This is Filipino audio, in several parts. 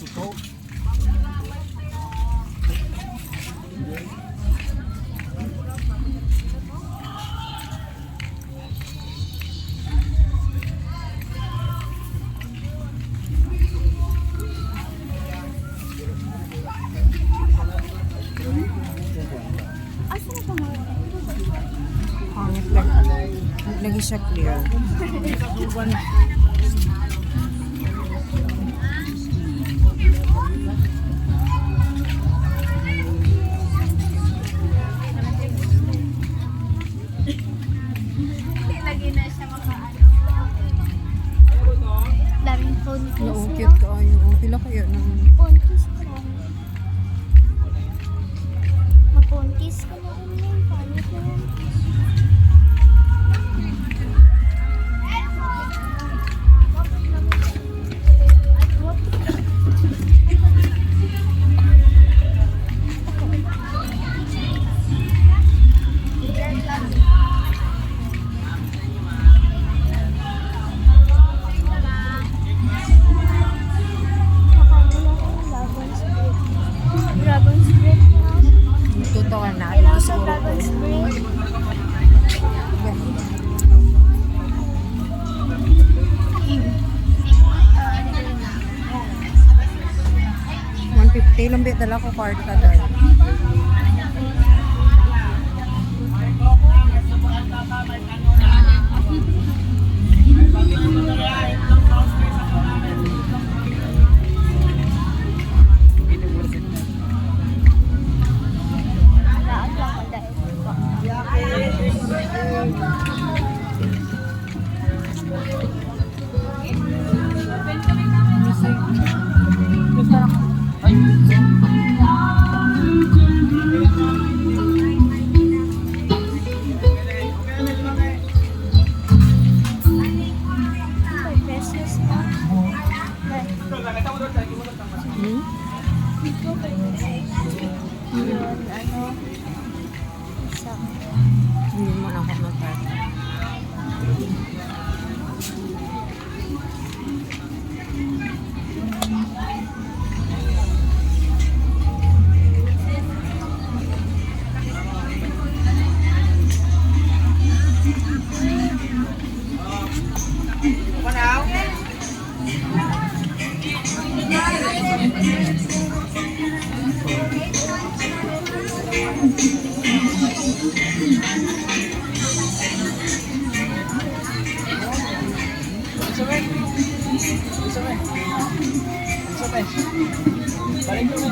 Mexico. Asa na pa mo? Pangit lang. Lagi siya clear. Lagi na siya makaano. Daming phone Oo, case, cute ka. Ayun, pila kaya nang... Phone case ko lang. Mag-phone case ko lang yun. Paano ko yun? Dragon's Breath na. Tuto ka na. Kailangan Dito ko siguro. Dragon's Breath. 150 lang bit dala ko card ka dahil. Lahat lang ang dahil. Pesos na. Hmm? Yun, ano. Isang. Hindi mo na ako mag-card.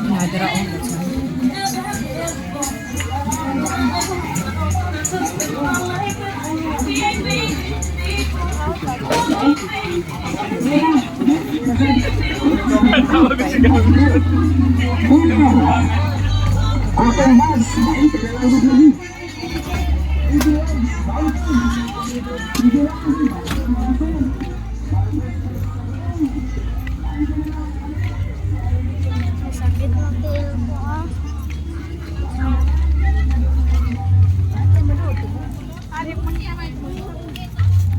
Nadara ako. Sakit ng tail ko ah.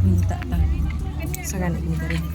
Minta ta. Sa ganit mo rin.